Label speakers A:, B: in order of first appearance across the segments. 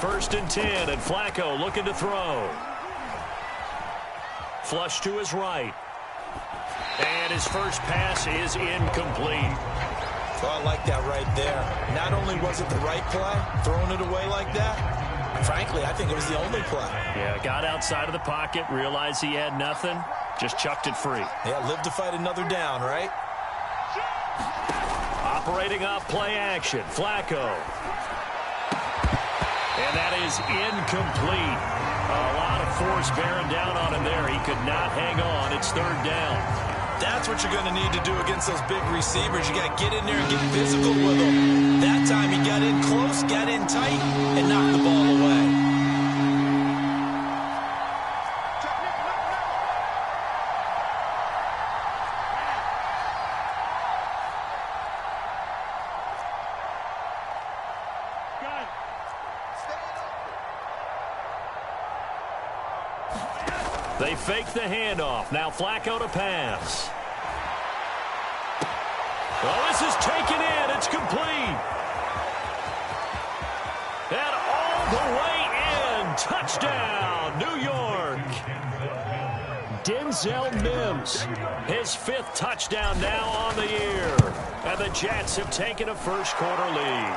A: First and 10, and Flacco looking to throw. Flush to his right. And his first pass is incomplete.
B: So I like that right there. Not only was it the right play, throwing it away like that, frankly, I think it was the only play.
A: Yeah, got outside of the pocket, realized he had nothing, just chucked it free.
B: Yeah, live to fight another down, right?
A: Operating off play action, Flacco. And that is incomplete. A lot of force bearing down on him there. He could not hang on. It's third down.
B: That's what you're going to need to do against those big receivers. You got to get in there and get physical with them. That time he got in close, got in tight, and knocked the ball away.
A: They fake the handoff. Now Flacco to pass. Oh, this is taken in. It's complete. And all the way in. Touchdown, New York. Denzel Mims, his 5th touchdown now on the year. And the Jets have taken a first-quarter lead.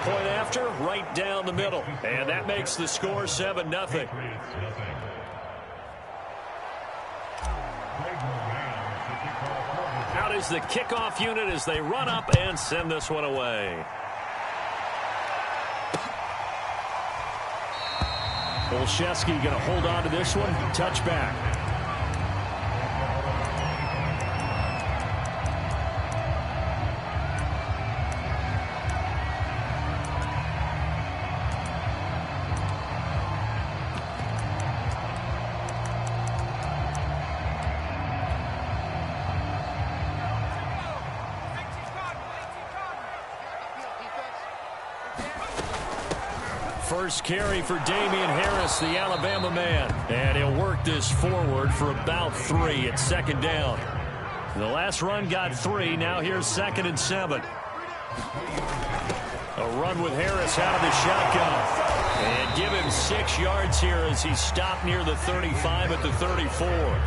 A: Point after, right down the middle. And that makes the score 7-0. Out is the kickoff unit as they run up and send this one away. Olszewski going to hold on to this one. Touchback. First carry for Damian Harris, the Alabama man. And he'll work this forward for about 3 at second down. The last run got 3. Now here's 2nd and 7. A run with Harris out of the shotgun. And give him 6 yards here as he's stopped near the 35 at the 34.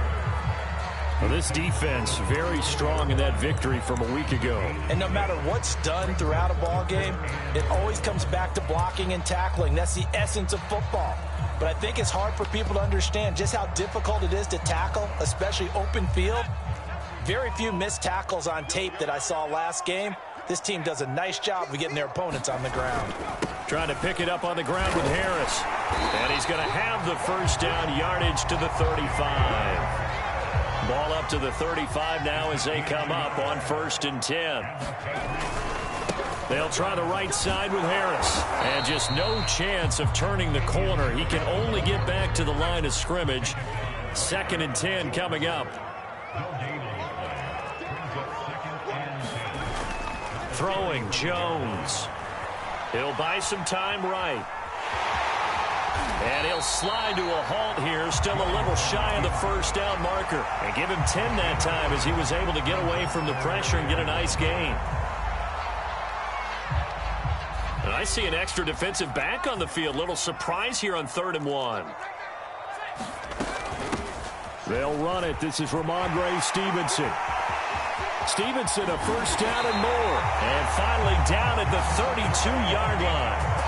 A: Well, this defense very strong in that victory from a week ago.
B: And no matter what's done throughout a ball game, it always comes back to blocking and tackling. That's the essence of football. But I think it's hard for people to understand just how difficult it is to tackle, especially open field. Very few missed tackles on tape that I saw last game. This team does a nice job of getting their opponents on the ground.
A: Trying to pick it up on the ground with Harris. And he's going to have the first down, yardage to the 35. Ball up to the 35 now as they come up on 1st and 10. They'll try the right side with Harris. And just no chance of turning the corner. He can only get back to the line of scrimmage. 2nd and 10 coming up. Throwing Jones. He'll buy some time right. And he'll slide to a halt here, still a little shy of the first down marker. And give him 10 that time as he was able to get away from the pressure and get a nice gain. And I see an extra defensive back on the field. Little surprise here on 3rd and 1. They'll run it. This is Ramondre Stevenson. Stevenson, a first down and more. And finally down at the 32-yard line.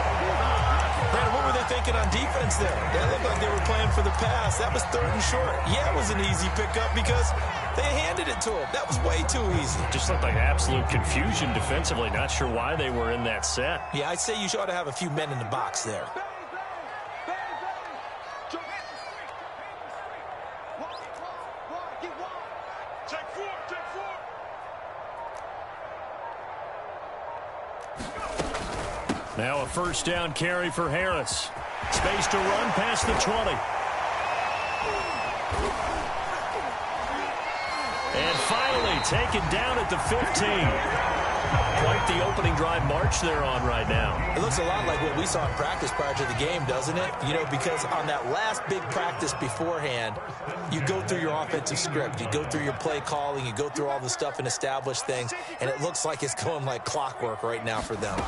B: Brandon, what were they thinking on defense there? That looked like they were playing for the pass. That was 3rd and short. Yeah, it was an easy pickup because they handed it to him. That was way too easy.
A: Just looked like absolute confusion defensively. Not sure why they were in that set.
B: Yeah, I'd say you ought to have a few men in the box there.
A: Now a first down carry for Harris. Space to run past the 20. And finally taken down at the 15. Quite the opening drive march they're on right now.
B: It looks a lot like what we saw in practice prior to the game, doesn't it? You know, because on that last big practice beforehand, you go through your offensive script. You go through your play calling. You go through all the stuff and establish things. And it looks like it's going like clockwork right now for them.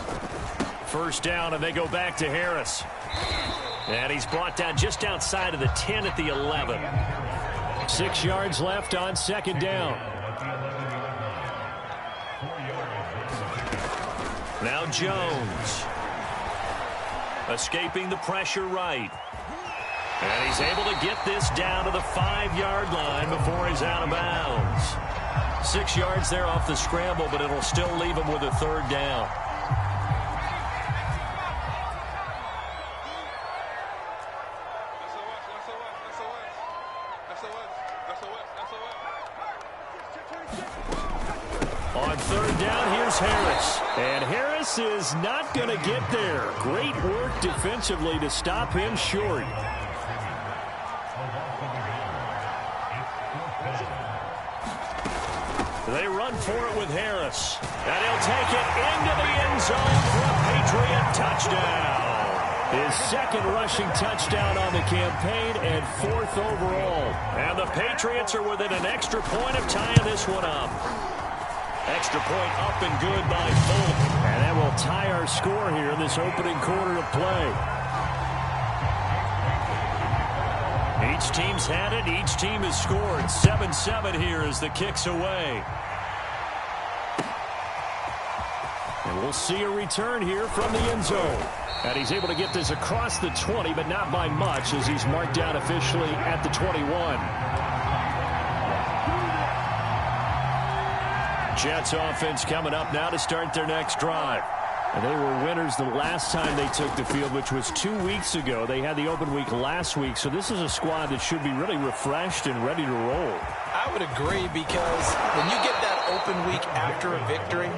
A: First down, and they go back to Harris. And he's brought down just outside of the 10 at the 11. 6 yards left on second down. Now Jones. Escaping the pressure right. And he's able to get this down to the 5-yard line before he's out of bounds. 6 yards there off the scramble, but it'll still leave him with a third down. On third down, here's Harris. And Harris is not going to get there. Great work defensively to stop him short. They run for it with Harris. And he'll take it into the end zone for a Patriot touchdown. His second rushing touchdown on the campaign and 4th overall. And the Patriots are within an extra point of tying this one up. Extra point up and good by Folk. And that will tie our score here in this opening quarter of play. Each team's had it. Each team has scored. 7-7 here as the kick's away. And we'll see a return here from the end zone. And he's able to get this across the 20, but not by much as he's marked down officially at the 21. Jets offense coming up now to start their next drive. And they were winners the last time they took the field, which was 2 weeks ago. They had the open week last week, so this is a squad that should be really refreshed and ready to roll.
B: I would agree, because when you get that open week after a victory,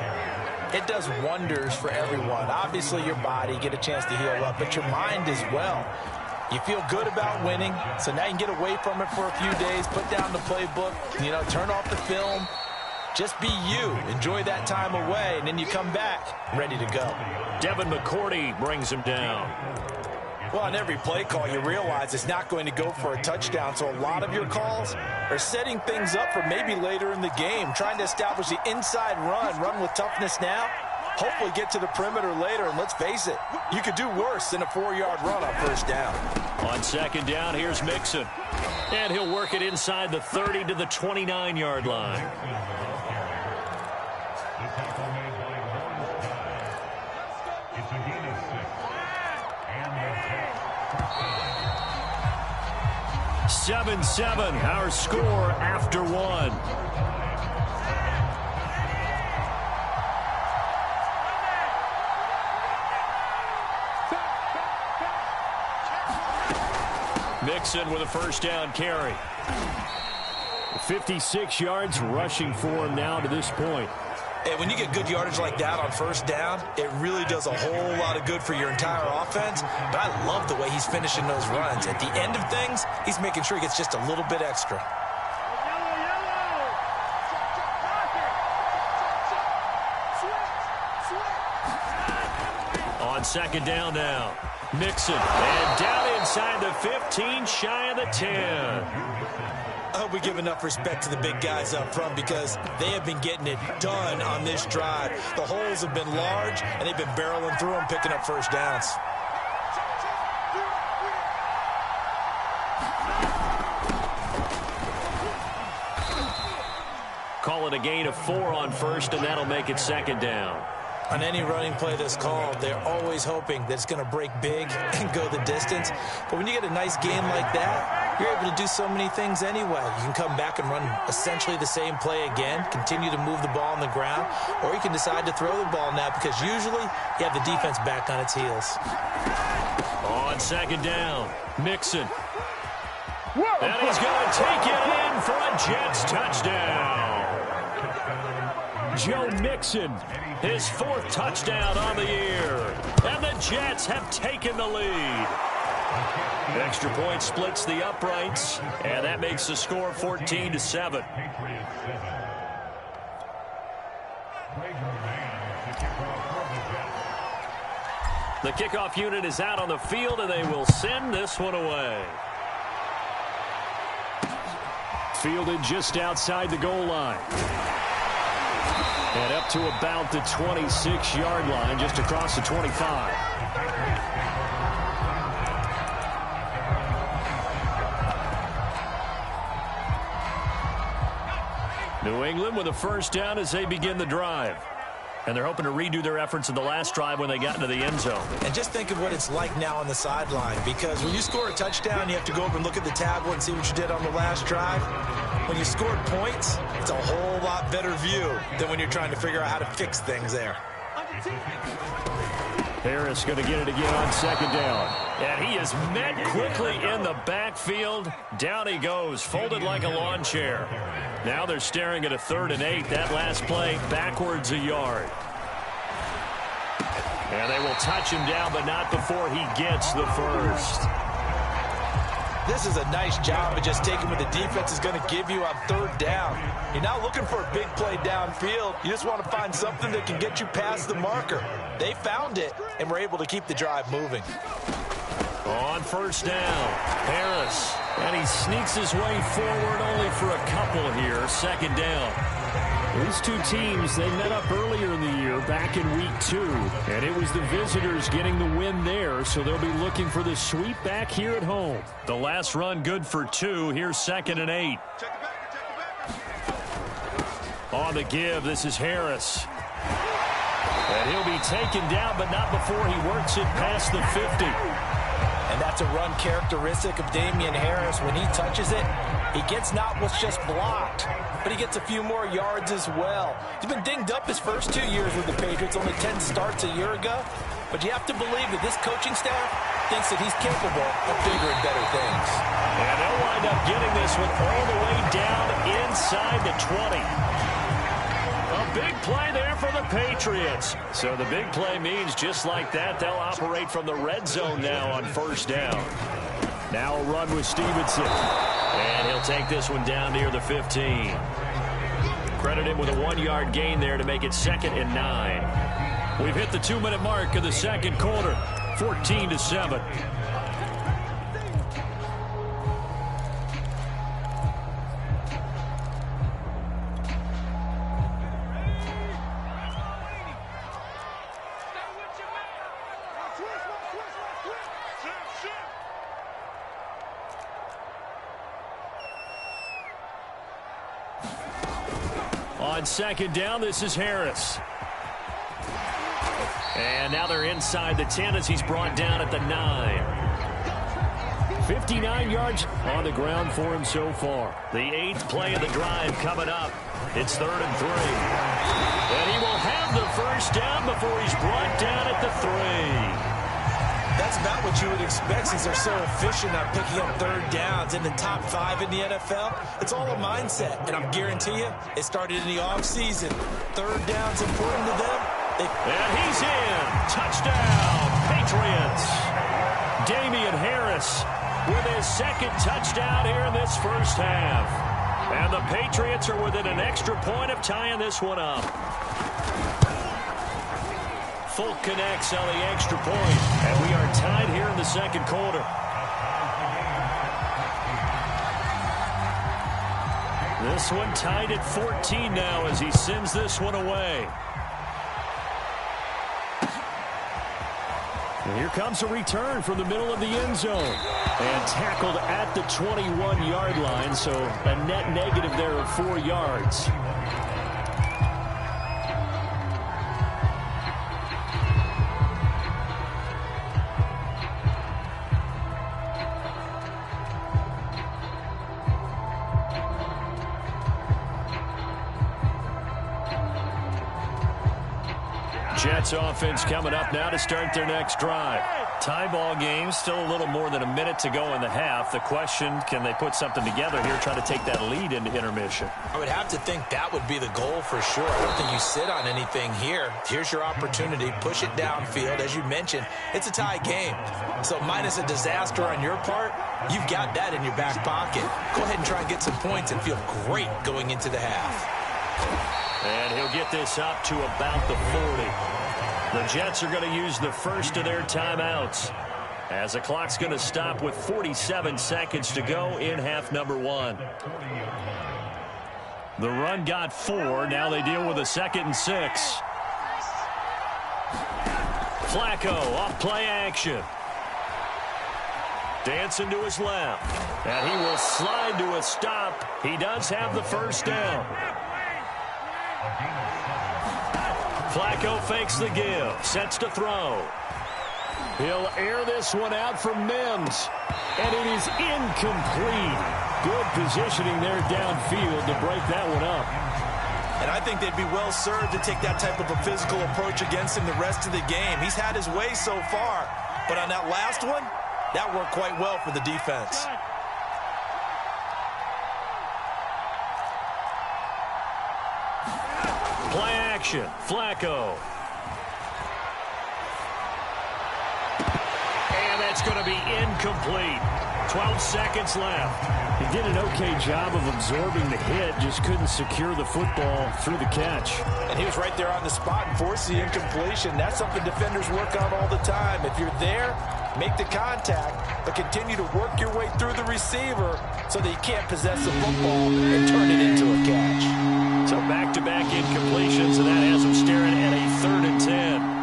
B: it does wonders for everyone. Obviously, your body, get a chance to heal up, but your mind as well. You feel good about winning, so now you can get away from it for a few days, put down the playbook, turn off the film. Just be you. Enjoy that time away, and then you come back ready to go.
A: Devin McCourty brings him down.
B: Well, on every play call, you realize it's not going to go for a touchdown, so a lot of your calls are setting things up for maybe later in the game, trying to establish the inside run with toughness now, hopefully get to the perimeter later, and let's face it, you could do worse than a 4-yard run on first down.
A: On second down, here's Mixon. And he'll work it inside the 30 to the 29-yard line. Seven, our score after one. Mixon with a first down carry. 56 yards rushing for him now to this point.
B: And when you get good yardage like that on first down, it really does a whole lot of good for your entire offense. But I love the way he's finishing those runs. At the end of things, he's making sure he gets just a little bit extra.
A: On second down now, Mixon. And down inside the 15, shy of the 10.
B: I hope we give enough respect to the big guys up front, because they have been getting it done on this drive. The holes have been large, and they've been barreling through them, picking up first downs.
A: Call it a gain of 4 on first, and that'll make it second down.
B: On any running play that's called, they're always hoping that it's going to break big and go the distance. But when you get a nice game like that, you're able to do so many things anyway. You can come back and run essentially the same play again, continue to move the ball on the ground, or you can decide to throw the ball now, because usually you have the defense back on its heels.
A: On second down, Mixon. And he's going to take it in for a Jets touchdown. Joe Mixon, his 4th touchdown on the year. And the Jets have taken the lead. Extra point splits the uprights, and that makes the score 14-7. The kickoff unit is out on the field, and they will send this one away. Fielded just outside the goal line. And up to about the 26-yard line, just across the 25. New England with a first down as they begin the drive. And they're hoping to redo their efforts in the last drive when they got into the end zone.
B: And just think of what it's like now on the sideline, because when you score a touchdown, you have to go over and look at the tablet and see what you did on the last drive. When you scored points, it's a whole lot better view than when you're trying to figure out how to fix things there.
A: Harris going to get it again on second down. And he is met quickly in the backfield. Down he goes, folded like a lawn chair. Now they're staring at a 3rd and 8. That last play, backwards a yard. And they will touch him down, but not before he gets the first.
B: This is a nice job of just taking what the defense is going to give you on 3rd down. You're not looking for a big play downfield. You just want to find something that can get you past the marker. They found it and were able to keep the drive moving.
A: On first down, Harris. And he sneaks his way forward only for a couple here. 2nd down. These two teams, they met up earlier in the year, back in week 2. And it was the visitors getting the win there, so they'll be looking for the sweep back here at home. The last run good for 2. Here's 2nd and 8. On the give, this is Harris. And he'll be taken down, but not before he works it past the 50.
B: And that's a run characteristic of Damien Harris. When he touches it, he gets not what's just blocked, but he gets a few more yards as well. He's been dinged up his first 2 years with the Patriots, only 10 starts a year ago. But you have to believe that this coaching staff thinks that he's capable of bigger and better things.
A: And they'll wind up getting this one all the way down inside the 20. A big play there for the Patriots. So the big play means just like that, they'll operate from the red zone now on first down. Now a run with Stevenson. And he'll take this one down near the 15. Credit him with a 1-yard gain there to make it 2nd and 9. We've hit the 2-minute mark of the second quarter. 14-7. On second down, this is Harris. And now they're inside the 10 as he's brought down at the 9. 59 yards on the ground for him so far. The 8th play of the drive coming up. It's 3rd and 3. And he will have the first down before he's brought down at the 3.
B: That's about what you would expect since they're so efficient at picking up 3rd downs in the top 5 in the NFL. It's all a mindset, and I guarantee you it started in the offseason. 3rd down's important to them.
A: And he's in. Touchdown, Patriots. Damien Harris with his 2nd touchdown here in this first half. And the Patriots are within an extra point of tying this one up. Folk connects on the extra point, and we are tied here in the second quarter. This one tied at 14 now as he sends this one away. And here comes a return from the middle of the end zone. And tackled at the 21-yard line, so a net negative there of 4 yards. Jets offense coming up now to start their next drive. Tie ball game, still a little more than a minute to go in the half. The question, can they put something together here, try to take that lead into intermission?
B: I would have to think that would be the goal for sure. I don't think you sit on anything here. Here's your opportunity. Push it downfield. As you mentioned, it's a tie game. So minus a disaster on your part, you've got that in your back pocket. Go ahead and try and get some points and feel great going into the half.
A: And he'll get this up to about the 40. The Jets are going to use the first of their timeouts as the clock's going to stop with 47 seconds to go in half number 1. The run got 4. Now they deal with a 2nd and 6. Flacco off play action. Dancing to his left. And he will slide to a stop. He does have the first down. Flacco fakes the give. Sets to throw. He'll air this one out from Mims. And it is incomplete. Good positioning there downfield to break that one up.
B: And I think they'd be well served to take that type of a physical approach against him the rest of the game. He's had his way so far. But on that last one, that worked quite well for the defense.
A: Play action. Flacco. And that's going to be incomplete. 12 seconds left.
C: He did an okay job of absorbing the hit, just couldn't secure the football through the catch.
B: And he was right there on the spot and forced the incompletion. That's something defenders work on all the time. If you're there, make the contact, but continue to work your way through the receiver so that you can't possess the football and turn it into a catch.
A: So back-to-back incompletions, and that has him staring at a 3rd and 10.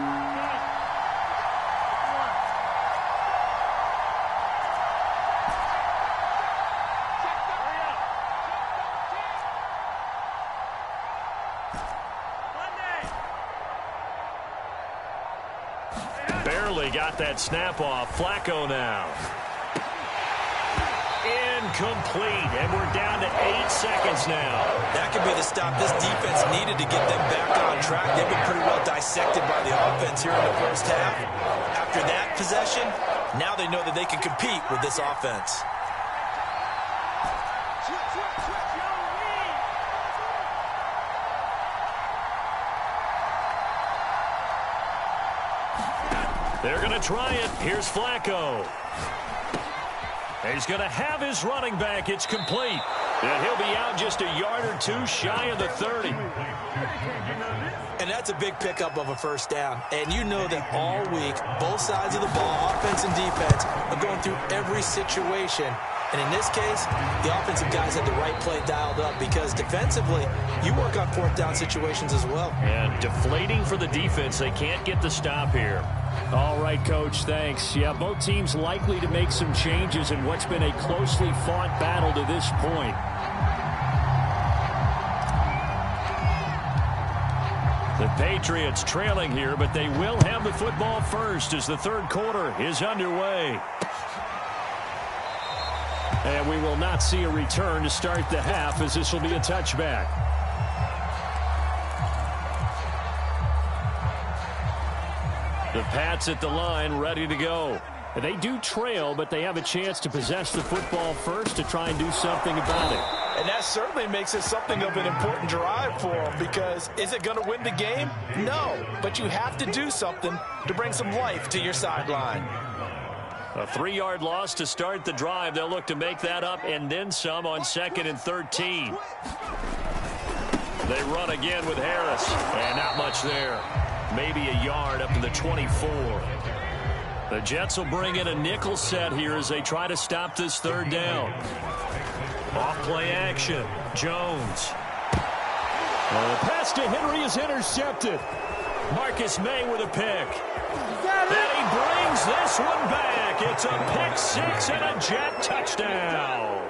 A: Barely got that snap off. Flacco now. Incomplete, and we're down to 8 seconds now.
B: That could be the stop this defense needed to get them back on track. They've been pretty well dissected by the offense here in the first half. After that possession, now they know that they can compete with this offense.
A: They're going to try it. Here's Flacco. He's going to have his running back. It's complete. And he'll be out just a yard or 2 shy of the 30.
B: And that's a big pickup of a first down. And you know that all week, both sides of the ball, offense and defense, are going through every situation. And in this case, the offensive guys had the right play dialed up because defensively, you work on 4th down situations as well.
A: And deflating for the defense. They can't get the stop here.
C: All right, Coach, thanks. Yeah, both teams likely to make some changes in what's been a closely fought battle to this point.
A: The Patriots trailing here, but they will have the football first as the 3rd quarter is underway.
C: And we will not see a return to start the half, as this will be a touchback.
A: The Pats at the line, ready to go.
C: They do trail, but they have a chance to possess the football first to try and do something about it.
B: And that certainly makes it something of an important drive for them, because is it going to win the game? No, but you have to do something to bring some life to your sideline.
A: A 3-yard loss to start the drive. They'll look to make that up and then some on 2nd and 13. They run again with Harris, and not much there. Maybe a yard up to the 24. The Jets will bring in a nickel set here as they try to stop this 3rd down. Off play action. Jones.
C: The pass to Henry is intercepted.
A: Marcus May with a pick. And he brings this one back. It's a pick 6 and a Jet touchdown.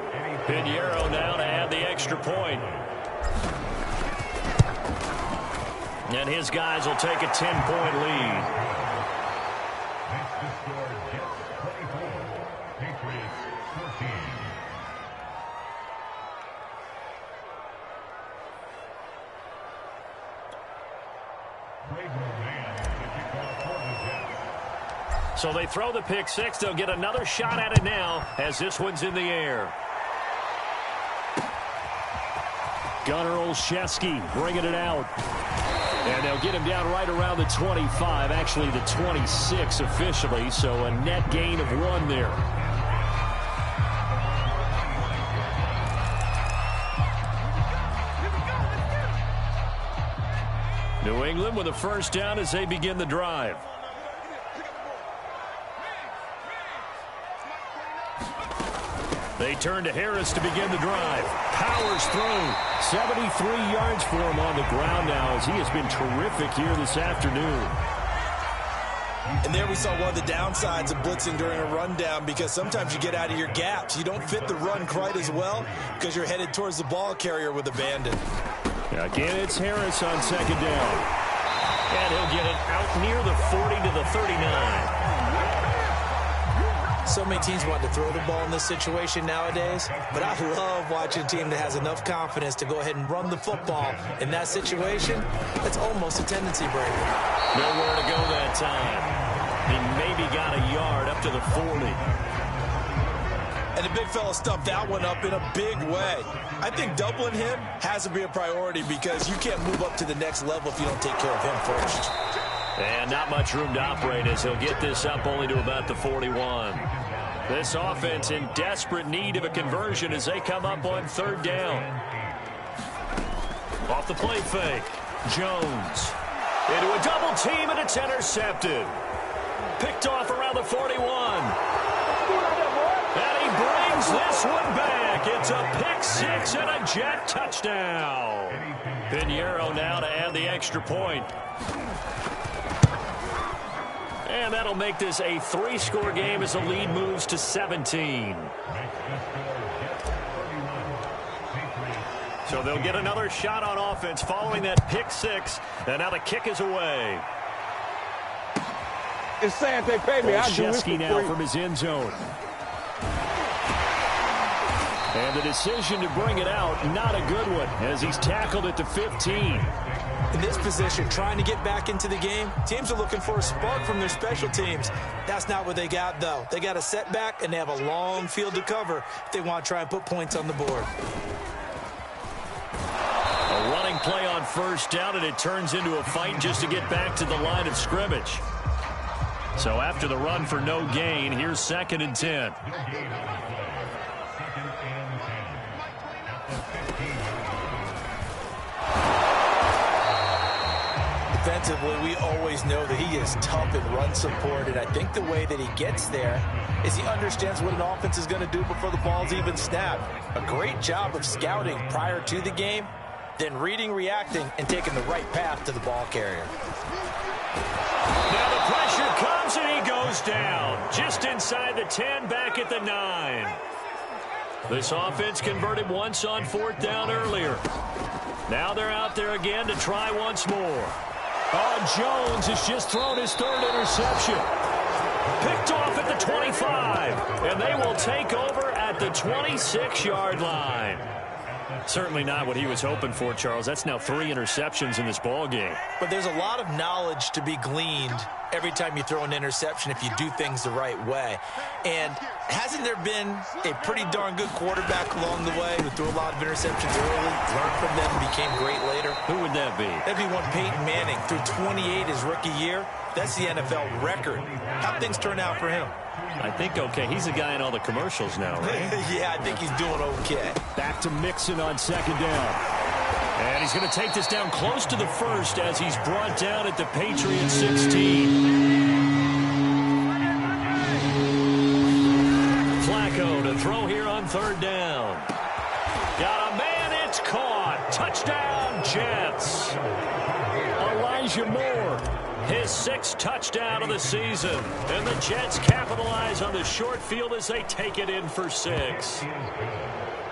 A: Pinheiro now to add the extra point. And his guys will take a 10-point lead. So they throw the pick 6. They'll get another shot at it now as this one's in the air.
C: Gunnar Olszewski bringing it out. And they'll get him down right around the 25, actually the 26 officially, so a net gain of 1 there.
A: New England with a first down as they begin the drive. They turn to Harris to begin the drive. Powers through.
C: 73 yards for him on the ground now as he has been terrific here this afternoon.
B: And there we saw one of the downsides of blitzing during a rundown, because sometimes you get out of your gaps. You don't fit the run quite as well because you're headed towards the ball carrier with abandon.
C: Again, it's Harris on second down.
A: And he'll get it out near the 40 to the 39.
B: So many teams want to throw the ball in this situation nowadays, but I love watching a team that has enough confidence to go ahead and run the football. In that situation, that's almost a tendency breaker.
A: Nowhere to go that time. He maybe got a yard up to the 40.
B: And the big fella stuffed that one up in a big way. I think doubling him has to be a priority, because you can't move up to the next level if you don't take care of him first.
A: And not much room to operate as he'll get this up only to about the 41. This offense in desperate need of a conversion as they come up on third down. Off the play fake. Jones into a double team, and it's intercepted. Picked off around the 41. And he brings this one back. It's a pick six and a Jet touchdown. Pinheiro now to add the extra point. And that'll make this a 3-score game as the lead moves to 17. So they'll get another shot on offense following that pick six. And now the kick is away.
D: It's saying they pay me. I do this for free.
C: now from his end zone. And the decision to bring it out, not a good one, as he's tackled at the 15.
B: In this position, trying to get back into the game, teams are looking for a spark from their special teams. That's not what they got, though. They got a setback, and they have a long field to cover if they want to try and put points on the board.
A: A running play on first down, and it turns into a fight just to get back to the line of scrimmage. So after the run for no gain, here's 2nd and 10.
B: Defensively, we always know that he is tough in run support, and I think the way that he gets there is he understands what an offense is going to do before the ball's even snapped. A great job of scouting prior to the game, then reading, reacting, and taking the right path to the ball carrier.
A: Now the pressure comes, and he goes down. Just inside the 10, back at the 9. This offense converted once on 4th down earlier. Now they're out there again to try once more.
C: Jones has just thrown his 3rd interception.
A: Picked off at the 25, and they will take over at the 26-yard line. Certainly not what he was hoping for, Charles. That's now 3 interceptions in this ball game.
B: But there's a lot of knowledge to be gleaned every time you throw an interception if you do things the right way. And hasn't there been a pretty darn good quarterback along the way who threw a lot of interceptions early, learned from them, and became great later?
A: Who would that be?
B: That'd be one Peyton Manning. Threw 28 his rookie year. That's the NFL record. How'd things turn out for him?
A: I think okay. He's the guy in all the commercials now, right?
B: Yeah, I think he's doing okay.
C: Back to Mixon on 2nd down.
A: And he's going to take this down close to the 1st as he's brought down at the Patriots 16. Flacco to throw here on 3rd down. Got a man, it's caught. Touchdown, Jets. Elijah Moore, his 6th touchdown of the season. And the Jets capitalize on the short field as they take it in for 6.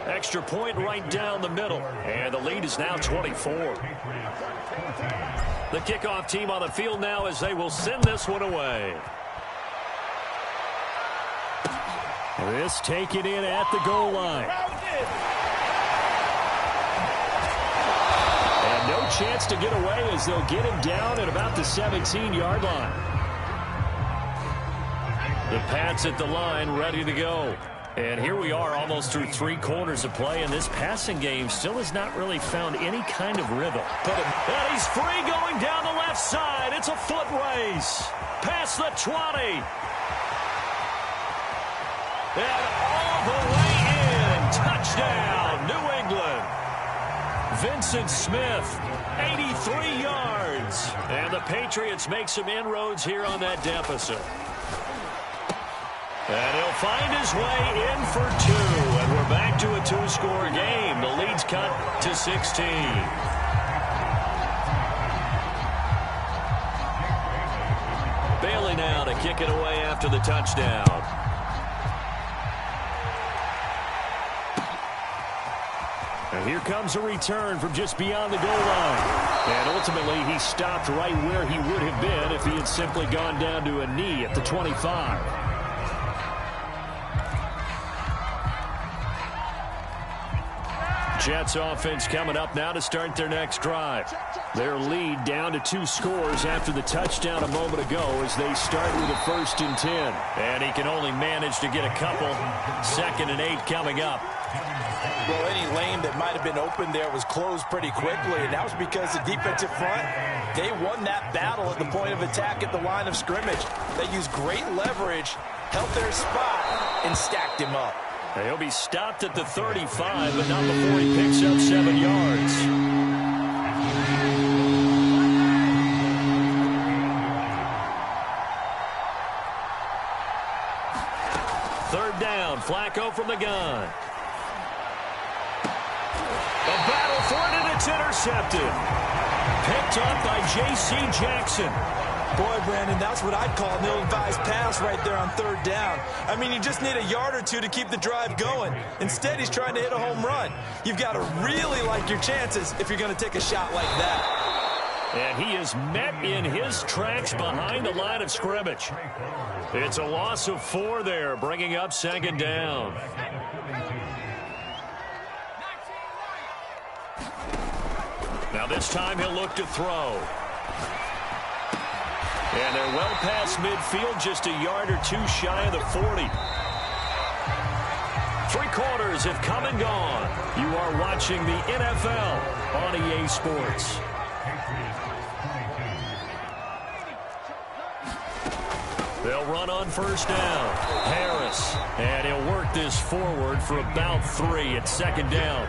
A: Extra point right down the middle. And the lead is now 24. The kickoff team on the field now as they will send this one away.
C: This taken in at the goal line. And no chance to get away as they'll get him down at about the 17-yard line.
A: The Pats at the line, ready to go. And here we are almost through 3 quarters of play, and this passing game still has not really found any kind of rhythm. And he's free going down the left side. It's a foot race. Past the 20. And all the way in. Touchdown, New England. Vincent Smith, 83 yards. And the Patriots make some inroads here on that deficit. And he'll find his way in for 2. And we're back to a 2-score game. The lead's cut to 16. Bailey now to kick it away after the touchdown.
C: And here comes a return from just beyond the goal line. And ultimately, he stopped right where he would have been if he had simply gone down to a knee at the 25. Jets offense coming up now to start their next drive. Their lead down to 2 scores after the touchdown a moment ago as they start with a 1st and 10.
A: And he can only manage to get a couple. 2nd and 8 coming up.
B: Well, any lane that might have been open there was closed pretty quickly, and that was because the defensive front, they won that battle at the point of attack at the line of scrimmage. They used great leverage, held their spot, and stacked him up.
A: He'll be stopped at the 35, but not before he picks up 7 yards. Third down, Flacco from the gun. A battle for it, and it's intercepted. Picked up by J.C. Jackson.
B: Boy, Brandon, that's what I'd call an ill-advised pass right there on 3rd down. I mean, you just need a yard or 2 to keep the drive going. Instead, he's trying to hit a home run. You've got to really like your chances if you're going to take a shot like that.
A: And he is met in his tracks behind the line of scrimmage. It's a loss of 4 there, bringing up 2nd down. Now this time he'll look to throw. And they're well past midfield, just a yard or 2 shy of the 40. 3 quarters have come and gone. You are watching the NFL on EA Sports. They'll run on 1st down. Harris. And he'll work this forward for about 3 at 2nd down.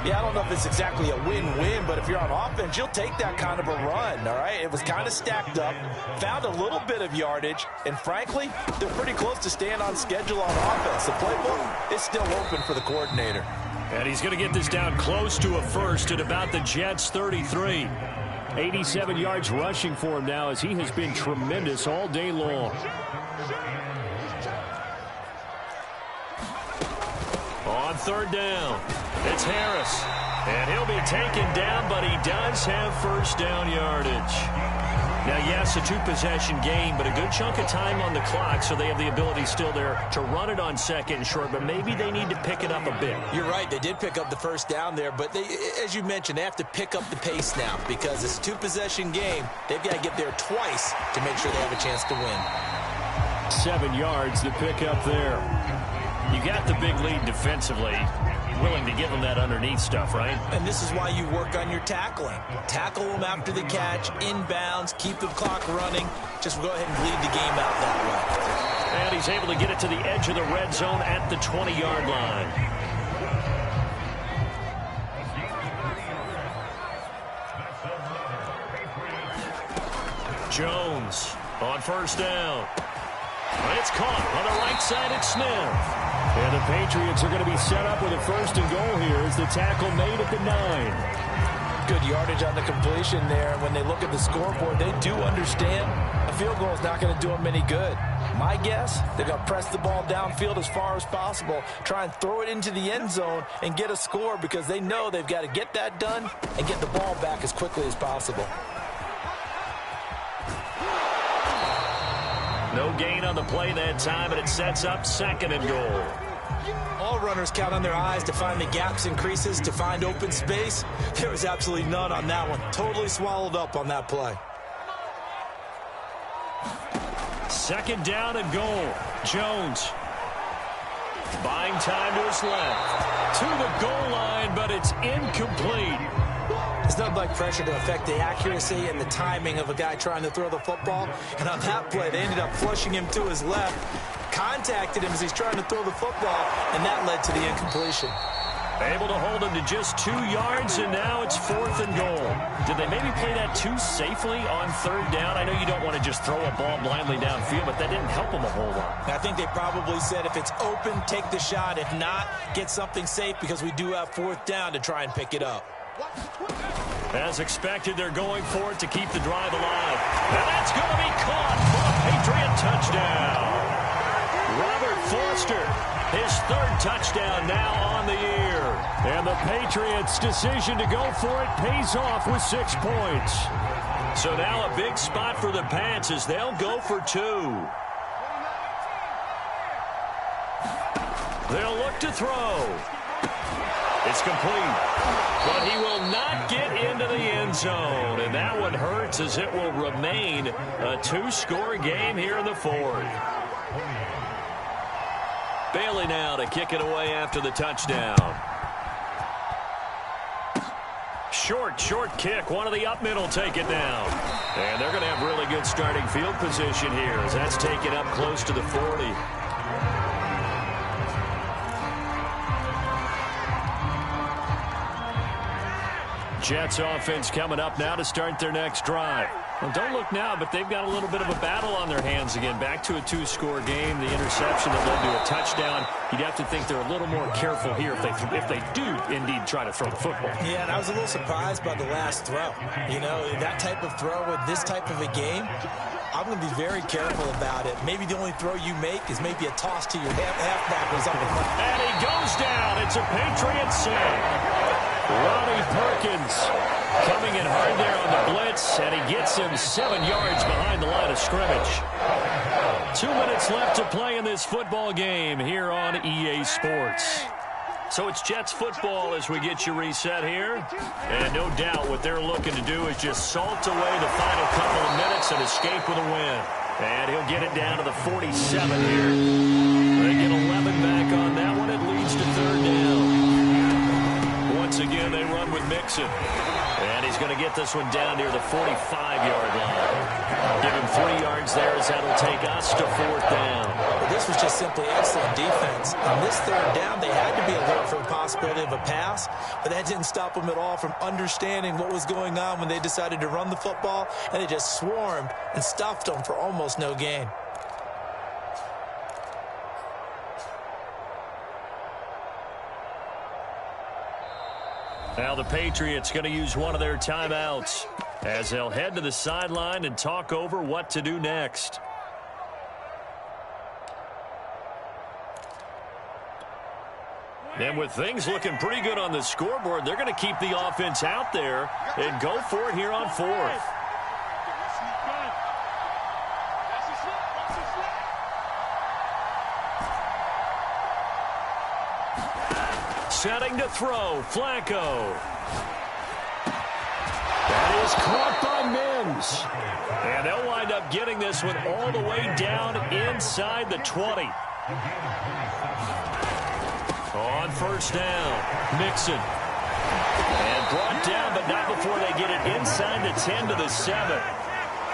B: Yeah, I don't know if it's exactly a win-win, but if you're on offense, you'll take that kind of a run, all right? It was kind of stacked up, found a little bit of yardage, and frankly, they're pretty close to staying on schedule on offense. The playbook is still open for the coordinator.
A: And he's going to get this down close to a 1st at about the Jets' 33.
C: 87 yards rushing for him now as he has been tremendous all day long.
A: On 3rd down, it's Harris. And he'll be taken down, but he does have 1st down yardage. Now, yes, a 2-possession game, but a good chunk of time on the clock, so they have the ability still there to run it on 2nd and short, but maybe they need to pick it up a bit.
B: You're right. They did pick up the 1st down there, but they, as you mentioned, they have to pick up the pace now because it's a 2-possession game. They've got to get there twice to make sure they have a chance to win.
C: 7 yards, the pickup there.
A: You got the big lead defensively. Willing to give them that underneath stuff, right?
B: And this is why you work on your tackling. Tackle them after the catch, inbounds, keep the clock running. Just go ahead and bleed the game out that way.
A: And he's able to get it to the edge of the red zone at the 20-yard line. Jones on 1st down. It's caught on the right side at Smith.
C: And the Patriots are going to be set up with a 1st and goal here as the tackle made at the 9.
B: Good yardage on the completion there. When they look at the scoreboard, they do understand a field goal is not going to do them any good. My guess, they're going to press the ball downfield as far as possible, try and throw it into the end zone and get a score because they know they've got to get that done and get the ball back as quickly as possible.
A: No gain on the play that time, and it sets up 2nd and goal.
B: All runners count on their eyes to find the gaps and creases, to find open space. There was absolutely none on that one. Totally swallowed up on that play.
A: 2nd down and goal. Jones. Buying time to his left. To the goal line, but it's incomplete.
B: It's not like pressure to affect the accuracy and the timing of a guy trying to throw the football. And on that play, they ended up flushing him to his left, contacted him as he's trying to throw the football, and that led to the incompletion.
A: Able to hold him to just 2 yards, and now it's 4th and goal. Did they maybe play that too safely on 3rd down? I know you don't want to just throw a ball blindly downfield, but that didn't help them a whole lot.
B: I think they probably said if it's open, take the shot. If not, get something safe because we do have 4th down to try and pick it up.
A: As expected, they're going for it to keep the drive alive. And that's going to be caught for a Patriot touchdown. Robert Foster, his 3rd touchdown now on the year.
C: And the Patriots' decision to go for it pays off with 6 points.
A: So now a big spot for the Pats as they'll go for 2. They'll look to throw. It's complete. But he will not get into the end zone. And that one hurts as it will remain a 2-score game here in the 4th. Bailey now to kick it away after the touchdown. Short kick. One of the up middle take it down. And they're going to have really good starting field position here as that's taken up close to the 40. Jets offense coming up now to start their next drive. Well, don't look now, but they've got a little bit of a battle on their hands again. Back to a 2-score game. The interception that led to a touchdown. You'd have to think they're a little more careful here if they do indeed try to throw the football.
B: Yeah, and I was a little surprised by the last throw. You know, that type of throw with this type of a game, I'm going to be very careful about it. Maybe the only throw you make is maybe a toss to your halfback or something like that.
A: And he goes down. It's a Patriot sack. Ronnie Perkins coming in hard there on the blitz, and he gets him 7 yards behind the line of scrimmage. 2 minutes left to play in this football game here on EA Sports. So it's Jets football as we get you reset here. And no doubt what they're looking to do is just salt away the final couple of minutes and escape with a win. And he'll get it down to the 47 here. They get 11 back on that one. It leads to 3rd down. Once again, they run with Mixon. And he's going to get this one down near the 45-yard line. Give him 3 yards there as that'll take us to 4th down.
B: Well, this was just simply excellent defense. On this 3rd down, they had to be alert for the possibility of a pass, but that didn't stop them at all from understanding what was going on when they decided to run the football, and they just swarmed and stuffed them for almost no gain.
A: Now the Patriots going to use one of their timeouts as they'll head to the sideline and talk over what to do next. And with things looking pretty good on the scoreboard, they're going to keep the offense out there and go for it here on 4th. Setting to throw, Flacco. That is caught by Mims. And they'll wind up getting this one all the way down inside the 20. On 1st down, Mixon. And brought down, but not before they get it inside the 10 to the 7.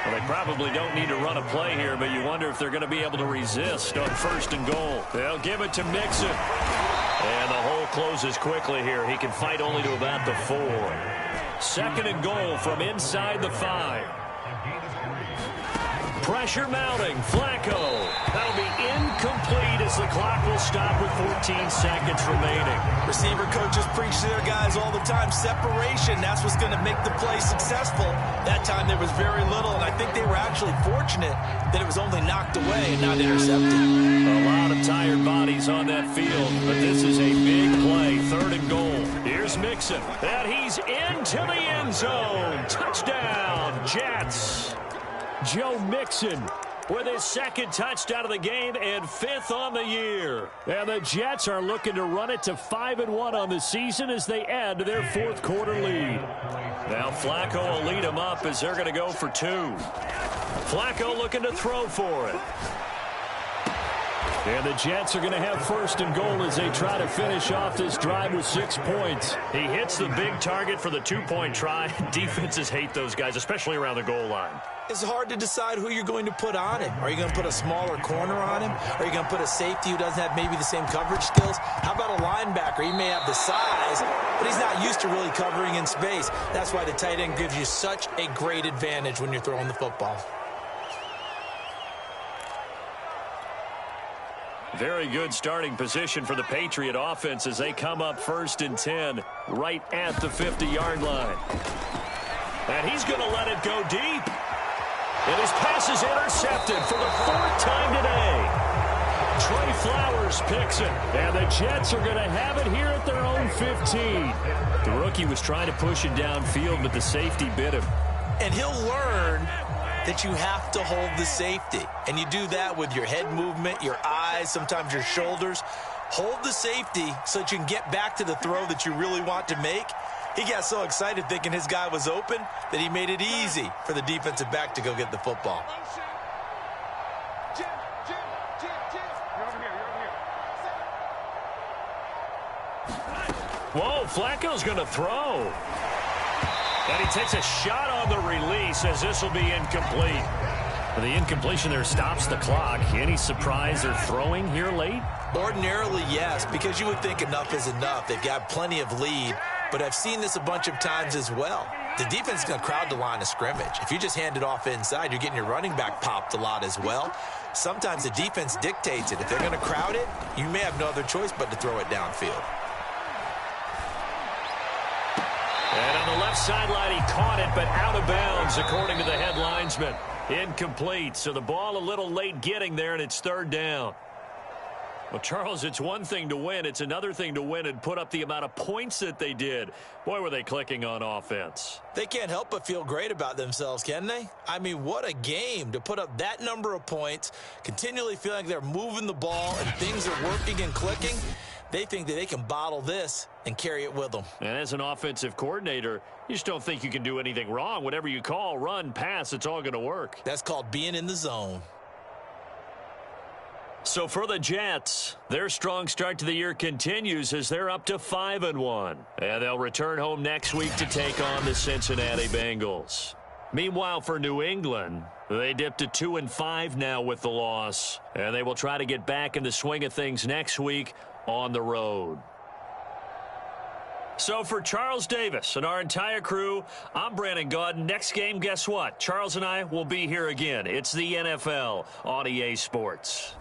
A: Well, they probably don't need to run a play here, but you wonder if they're going to be able to resist on 1st and goal. They'll give it to Mixon. And the hole closes quickly here. He can fight only to about the 4. 2nd and goal from inside the 5. Pressure mounting. Flacco. That'll be incomplete as the clock will stop with 14 seconds remaining.
B: Receiver coaches preach to their guys all the time. Separation, that's what's going to make the play successful. That time there was very little, and I think they were actually fortunate that it was only knocked away and not intercepted.
A: A lot of tired bodies on that field, but this is a big play. 3rd and goal. Here's Mixon, and he's into the end zone. Touchdown, Jets. Joe Mixon with his 2nd touchdown of the game and 5th on the year. And the Jets are looking to run it to 5-1 on the season as they add to their 4th quarter lead. Now Flacco will lead them up as they're going to go for 2. Flacco looking to throw for it.
C: And the Jets are going to have first and goal as they try to finish off this drive with 6 points.
A: He hits the big target for the two-point try. Defenses hate those guys, especially around the goal line.
B: It's hard to decide who you're going to put on him. Are you going to put a smaller corner on him? Are you going to put a safety who doesn't have maybe the same coverage skills? How about a linebacker? He may have the size, but he's not used to really covering in space. That's why the tight end gives you such a great advantage when you're throwing the football.
A: Very good starting position for the Patriot offense as they come up 1st and 10 right at the 50-yard line. And he's going to let it go deep. And his pass is intercepted for the 4th time today. Trey Flowers picks it.
C: And the Jets are going to have it here at their own 15.
A: The rookie was trying to push it downfield, but the safety bit him.
B: And he'll learn that you have to hold the safety. And you do that with your head movement, your eyes, sometimes your shoulders. Hold the safety so that you can get back to the throw that you really want to make. He got so excited thinking his guy was open that he made it easy for the defensive back to go get the football.
A: Whoa, Flacco's going to throw. And he takes a shot on the release as this will be incomplete. The incompletion there stops the clock. Any surprise they're throwing here late?
B: Ordinarily, yes, because you would think enough is enough. They've got plenty of lead, but I've seen this a bunch of times as well. The defense is going to crowd the line of scrimmage. If you just hand it off inside, you're getting your running back popped a lot as well. Sometimes the defense dictates it. If they're going to crowd it, you may have no other choice but to throw it downfield.
A: And on the left sideline, he caught it, but out of bounds, according to the head linesman. Incomplete, so the ball a little late getting there, and it's 3rd down. Well, Charles, it's one thing to win. It's another thing to win and put up the amount of points that they did. Boy, were they clicking on offense.
B: They can't help but feel great about themselves, can they? I mean, what a game to put up that number of points, continually feeling like they're moving the ball and things are working and clicking. They think that they can bottle this and carry it with them.
A: And as an offensive coordinator, you just don't think you can do anything wrong. Whatever you call, run, pass, it's all going to work.
B: That's called being in the zone.
A: So for the Jets, their strong start to the year continues as they're up to 5-1. And they'll return home next week to take on the Cincinnati Bengals. Meanwhile, for New England, they dipped to 2-5 now with the loss. And they will try to get back in the swing of things next week on the road. So for Charles Davis and our entire crew, I'm Brandon Gaudin. Next game, guess what? Charles and I will be here again. It's the NFL on EA Sports.